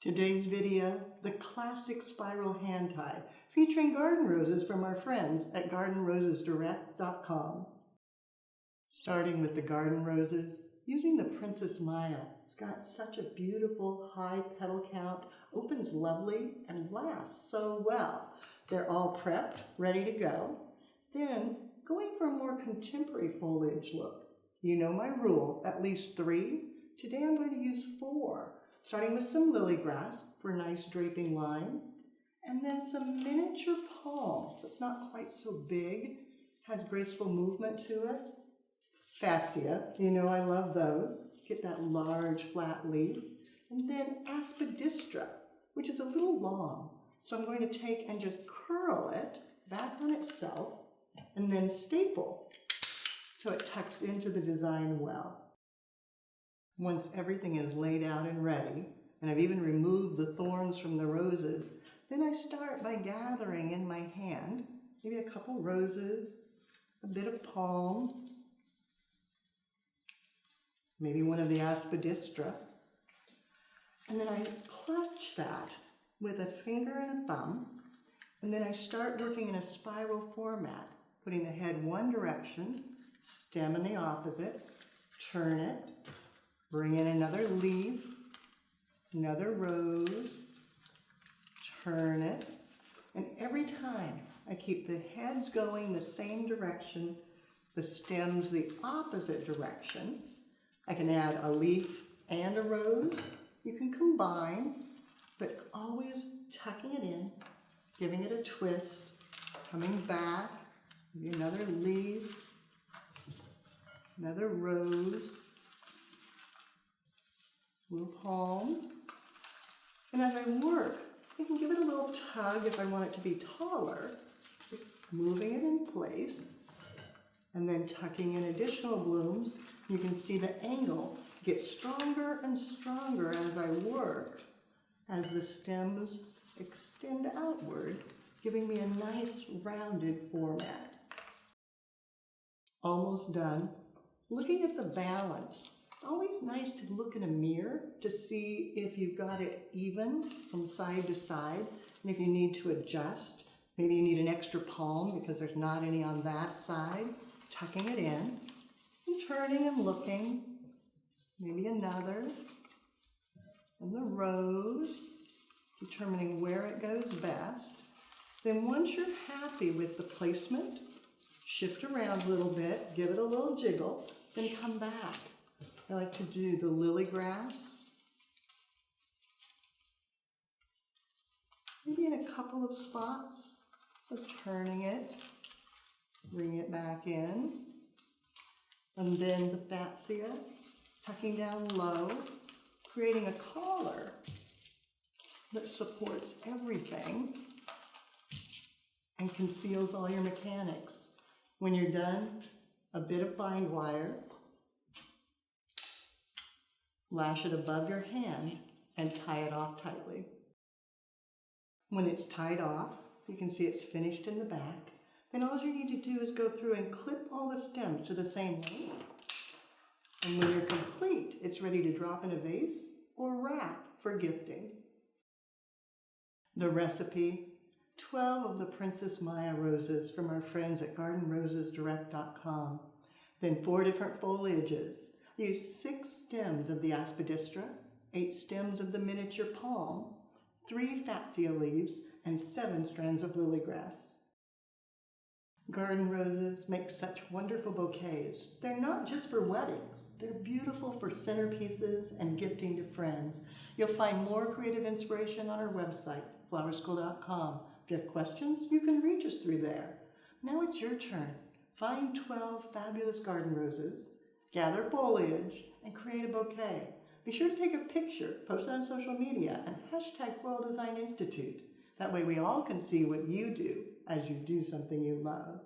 Today's video, the classic spiral hand tie, featuring garden roses from our friends at gardenrosesdirect.com. Starting with the garden roses, using the Princess Maya. It's got such a beautiful high petal count, opens lovely, and lasts so well. They're all prepped, ready to go. Then, going for a more contemporary foliage look. You know my rule, at least 3. Today I'm going to use 4. Starting with some lily grass for a nice draping line, and then some miniature palm that's not quite so big, has graceful movement to it. Fascia, you know I love those. Get that large flat leaf. And then aspidistra, which is a little long. So I'm going to take and just curl it back on itself and then staple so it tucks into the design well. Once everything is laid out and ready, and I've even removed the thorns from the roses, then I start by gathering in my hand, maybe a couple roses, a bit of palm, maybe one of the aspidistra, and then I clutch that with a finger and a thumb, and then I start working in a spiral format, putting the head one direction, stem in the opposite, turn it, bring in another leaf, another rose, turn it, and every time I keep the heads going the same direction, the stems the opposite direction. I can add a leaf and a rose. You can combine, but always tucking it in, giving it a twist, coming back, maybe another leaf, another rose, little palm. And as I work, I can give it a little tug if I want it to be taller, just moving it in place, and then tucking in additional blooms. You can see the angle gets stronger and stronger as I work, as the stems extend outward, giving me a nice rounded format. Almost done. Looking at the balance. It's always nice to look in a mirror to see if you've got it even from side to side, and if you need to adjust. Maybe you need an extra palm because there's not any on that side. Tucking it in, and turning and looking. Maybe another. And the rose, determining where it goes best. Then once you're happy with the placement, shift around a little bit, give it a little jiggle, then come back. I like to do the lily grass, maybe in a couple of spots. So turning it, bring it back in, and then the fascia, tucking down low, creating a collar that supports everything and conceals all your mechanics. When you're done, a bit of bind wire, lash it above your hand and tie it off tightly. When it's tied off, you can see it's finished in the back. Then all you need to do is go through and clip all the stems to the same length. And when you're complete, it's ready to drop in a vase or wrap for gifting. The recipe: 12 of the Princess Maya roses from our friends at gardenrosesdirect.com. Then 4 different foliages. Use 6 stems of the aspidistra, 8 stems of the miniature palm, 3 fascia leaves, and 7 strands of lily grass. Garden roses make such wonderful bouquets. They're not just for weddings. They're beautiful for centerpieces and gifting to friends. You'll find more creative inspiration on our website, flowerschool.com. If you have questions, you can reach us through there. Now it's your turn. Find 12 fabulous garden roses, gather foliage, and create a bouquet. Be sure to take a picture, post it on social media, and hashtag Floral Design Institute. That way we all can see what you do as you do something you love.